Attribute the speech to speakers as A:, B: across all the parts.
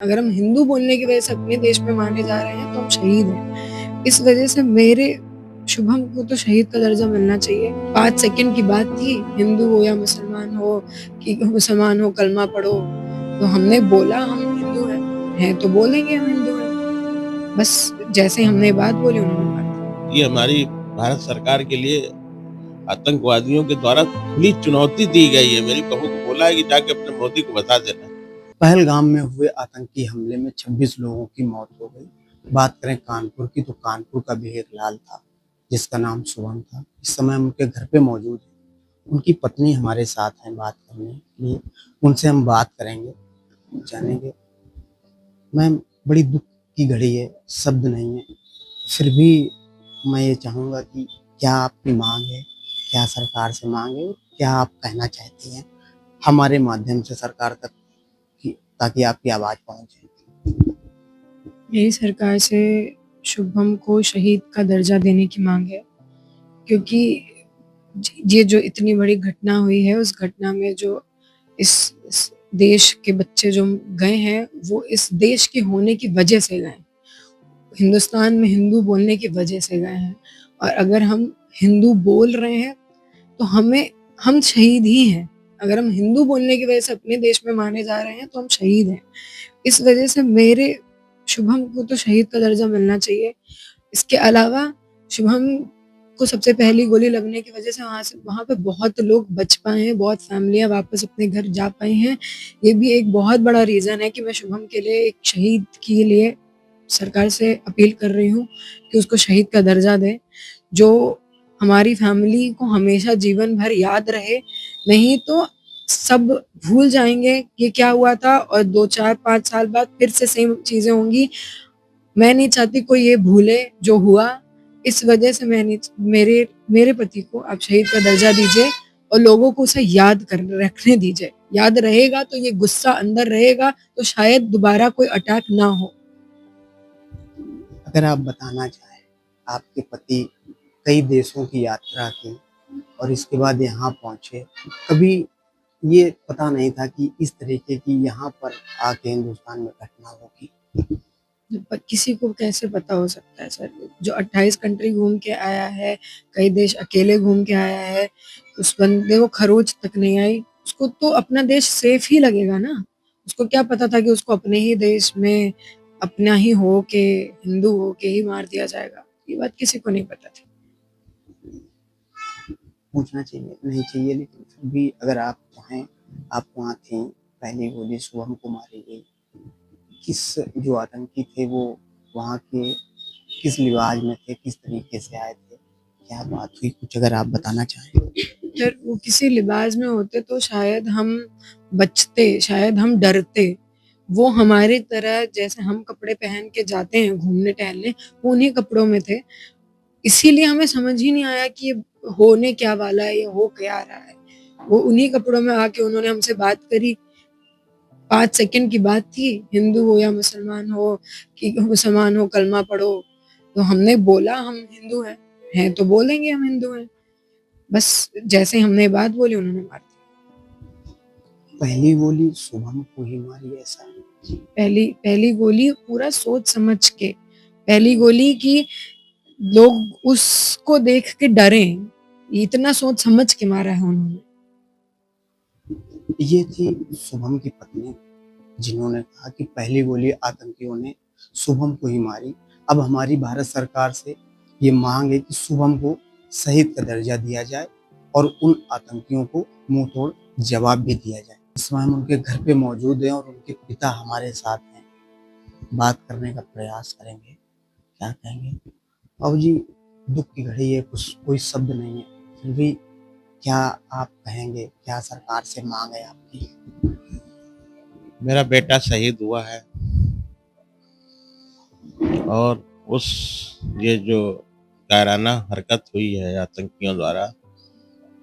A: अगर हम हिंदू बोलने की वजह से अपने देश में माने जा रहे हैं तो हम शहीद हैं। इस वजह से मेरे शुभम को तो शहीद का दर्जा मिलना चाहिए। 5 सेकंड की बात थी, हिंदू हो या मुसलमान हो कि मुसलमान हो कलमा पढ़ो, तो हमने बोला हम हिंदू हैं तो बोलेंगे हम हिंदू हैं। बस जैसे हमने बात बोली उन्होंने बात
B: ये हमारी भारत सरकार के लिए आतंकवादियों के द्वारा खुली चुनौती दी गई है। मेरी बहू को बोला है कि जाके अपने मोदी को बता देना।
C: पहलगाम में हुए आतंकी हमले में 26 लोगों की मौत हो गई। बात करें कानपुर की तो कानपुर का भी एक लाल था जिसका नाम शुभम था। इस समय हम उनके घर पे मौजूद हैं। उनकी पत्नी हमारे साथ हैं बात करने के लिए। उनसे हम बात करेंगे, जानेंगे। मैम, बड़ी दुख की घड़ी है, शब्द नहीं है। फिर भी मैं ये चाहूँगा कि क्या आपकी मांग है, क्या सरकार से मांग है और क्या आप कहना चाहती हैं हमारे माध्यम से सरकार तक कि ताकि आपकी आवाज़ पहुँचे?
A: मेरी सरकार से शुभम को शहीद का दर्जा देने की मांग है, क्योंकि ये जो इतनी बड़ी घटना हुई है, उस घटना में जो इस देश के बच्चे जो गए हैं, वो इस देश के होने की वजह से गए हैं। हिंदुस्तान में हिंदू बोलने की वजह से गए हैं और अगर हम हिंदू बोल रहे हैं, तो हम शहीद ही हैं। अगर हम हिंदू बोलने की वजह से अपने देश में माने जा रहे हैं, तो हम शहीद हैं। इस वजह से मेरे शुभम को तो शहीद का दर्जा मिलना चाहिए। इसके अलावा शुभम को सबसे पहली गोली लगने की वजह से वहाँ पे बहुत लोग बच पाए हैं, बहुत फैमिलियाँ वापस अपने घर जा पाई हैं। ये भी एक बहुत बड़ा रीज़न है कि मैं शुभम के लिए एक शहीद के लिए सरकार से अपील कर रही हूँ कि उसको शहीद का दर्जा दें, जो हमारी फैमिली को हमेशा जीवन भर याद रहे। नहीं तो सब भूल जाएँगे ये क्या हुआ था और 2, 4, 5 साल बाद फिर से सेम चीज़ें होंगी। मैं नहीं चाहती कोई ये भूले जो हुआ। इस वजह से मैं नहीं मेरे मेरे पति को आप शहीद का दर्जा दीजिए और लोगों को उसे याद कर रखने दीजिए। याद रहेगा तो ये गुस्सा अंदर रहेगा, तो शायद दोबारा कोई अटैक ना हो।
C: अगर आप बताना चाहें, आपके पति कई देशों की यात्रा की और इसके बाद यहाँ पहुँचे। कभी ये पता नहीं था कि इस तरीके की यहाँ पर आके हिंदुस्तान में घटना होगी।
A: किसी को कैसे पता हो सकता है सर? जो 28 कंट्री घूम के आया है, कई देश अकेले घूम के आया है, उस बंदे को खरोच तक नहीं आई। उसको तो अपना देश सेफ ही लगेगा ना। उसको क्या पता था कि उसको अपने ही देश में अपना ही हो के हिंदू हो के ही मार दिया जाएगा। ये बात किसी को नहीं पता थी।
C: पूछना चाहिए, नहीं चाहिए, लेकिन फिर भी अगर आप चाहें, आप वहाँ थीं, पहली गोली शुभम को मारी गई। किस जो आतंकी थे वो वहाँ के किस लिबाज में थे, किस तरीके से आए थे, क्या बात हुई, कुछ अगर आप बताना चाहें?
A: अगर वो किसी लिबास में होते तो शायद हम बचते, शायद हम डरते। वो हमारी तरह जैसे हम कपड़े पहन के जाते हैं घूमने टहलने, वो उन्हीं कपड़ों में थे। इसीलिए हमें समझ ही नहीं आया कि ये होने क्या वाला है, ये हो क्या रहा है। वो उन्हीं कपड़ों में आके उन्होंने हमसे बात करी। 5 सेकंड की बात थी, हिंदू हो या मुसलमान हो कि मुसलमान हो कलमा पढ़ो, तो हमने बोला हम हिंदू हैं तो बोलेंगे हम हिंदू हैं। बस जैसे हमने बात बोली उन्होंने मार दी।
C: पहली गोली शुभम को ही मारी, ऐसा?
A: पहली पहली गोली पूरा सोच समझ के, पहली गोली की लोग उसको देख के डरें, इतना सोच समझ के मारा है उन्होंने।
C: ये थी शुभम की पत्नी जिन्होंने कहा कि पहली गोली आतंकियों ने शुभम को ही मारी। अब हमारी भारत सरकार से ये मांग है कि शुभम को शहीद का दर्जा दिया जाए और उन आतंकियों को मुंह तोड़ जवाब भी दिया जाए। इस समय हम उनके घर पे मौजूद हैं और उनके पिता हमारे साथ हैं। बात करने का प्रयास करेंगे, क्या कहेंगे? बाबू जी, दुख की घड़ी है, कुछ कोई शब्द नहीं है, फिर भी क्या आप कहेंगे, क्या सरकार से मांग है आपकी?
B: मेरा बेटा शहीद हुआ है और उस ये जो कायराना हरकत हुई है आतंकियों द्वारा,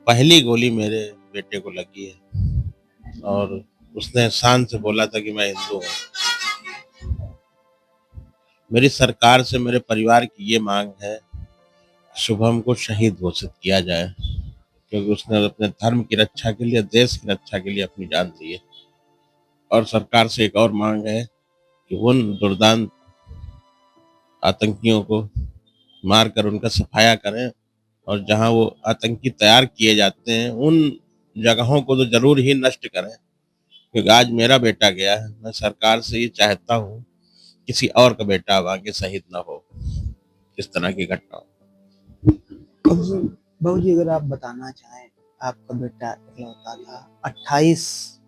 B: पहली गोली मेरे बेटे को लगी है और उसने शान से बोला था कि मैं हिंदू हूँ। मेरी सरकार से मेरे परिवार की ये मांग है, शुभम को शहीद घोषित किया जाए, क्योंकि उसने अपने धर्म की रक्षा के लिए, देश की रक्षा के लिए अपनी जान दी है। और सरकार से एक और मांग है कि उन दुर्दांत आतंकियों को मारकर उनका सफाया करें और जहां वो आतंकी तैयार किए जाते हैं उन जगहों को तो जरूर ही नष्ट करें। क्योंकि आज मेरा बेटा गया है, मैं सरकार से ये चाहता हूँ किसी और का बेटा अब आगे शहीद ना हो इस तरह की घटना।
C: बाबू जी, अगर आप बताना चाहें, आपका बेटा इकलौता था, 28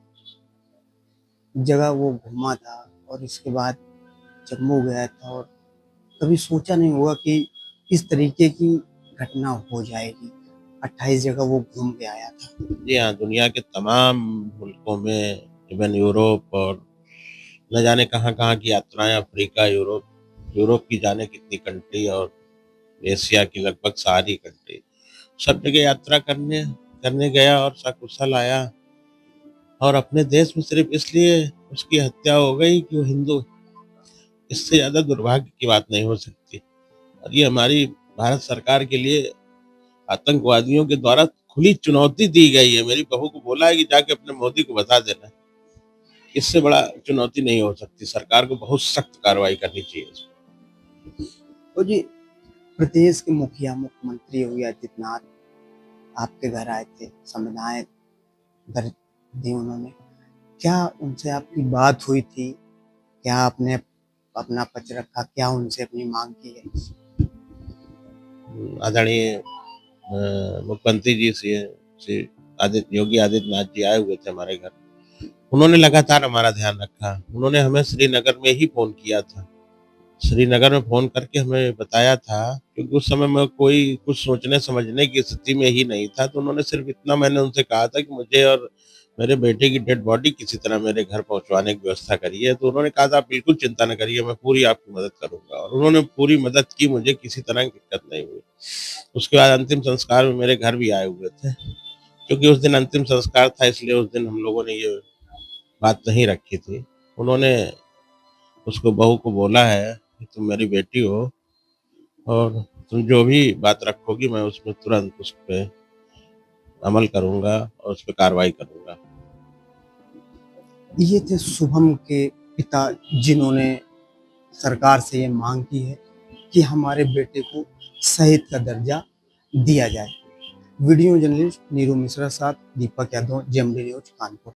C: जगह वो घूमा था और इसके बाद जम्मू गया था, और कभी सोचा नहीं होगा कि इस तरीके की घटना हो जाएगी। 28 जगह वो घूम के आया था।
B: जी हाँ, दुनिया के तमाम मुल्कों में, इवन यूरोप और न जाने कहाँ-कहाँ की यात्राएं, अफ्रीका, यूरोप की जाने कितनी कंट्री और एशिया की लगभग सारी कंट्री, सब जगह यात्रा करने करने गया और सकुशल आया। और अपने देश में सिर्फ इसलिए उसकी हत्या हो गई कि वो हिंदू है। इससे ज़्यादा दुर्भाग्य की बात नहीं हो सकती। और ये हमारी भारत सरकार के लिए आतंकवादियों के द्वारा खुली चुनौती दी गई है। मेरी बहू को बोला है कि जाके अपने मोदी को बता देना। इससे बड़ा चुनौती नहीं हो सकती। सरकार को बहुत सख्त कार्रवाई करनी चाहिए इस पे।
C: तो जी, प्रदेश के मुखिया मुख्यमंत्री योगी आदित्यनाथ आपके घर आए थे, संविधाएं दर्ज दी उन्होंने। क्या उनसे आपकी बात हुई थी? क्या आपने अपना पक्ष रखा? क्या उनसे अपनी मांग की है?
B: आदरणीय मुख्यमंत्री जी श्री योगी आदित्यनाथ जी आए हुए थे हमारे घर। उन्होंने लगातार हमारा ध्यान रखा। उन्होंने हमें श्रीनगर में ही फ़ोन किया था। श्रीनगर में फ़ोन करके हमें बताया था, क्योंकि उस समय मैं कोई कुछ सोचने समझने की स्थिति में ही नहीं था। तो उन्होंने सिर्फ़ इतना मैंने उनसे कहा था कि मुझे और मेरे बेटे की डेड बॉडी किसी तरह मेरे घर पहुँचवाने की व्यवस्था करिए। तो उन्होंने कहा था, आप बिल्कुल चिंता न करिए, मैं पूरी आपकी मदद करूँगा। और उन्होंने पूरी मदद की, मुझे किसी तरह की दिक्कत नहीं हुई। उसके बाद अंतिम संस्कार में मेरे घर भी आए हुए थे। क्योंकि उस दिन अंतिम संस्कार था, इसलिए उस दिन हम लोगों ने ये बात नहीं रखी थी। उन्होंने उसको बहू को बोला है कि तुम मेरी बेटी हो और तुम जो भी बात रखोगी मैं उसमें तुरंत उस पे अमल करूँगा और उस पे कार्रवाई करूँगा।
C: ये थे शुभम के पिता, जिन्होंने सरकार से ये मांग की है कि हमारे बेटे को शहीद का दर्जा दिया जाए। वीडियो जर्नलिस्ट नीरू मिश्रा साथ दीपक यादव, जेएमडी न्यूज कानपुर।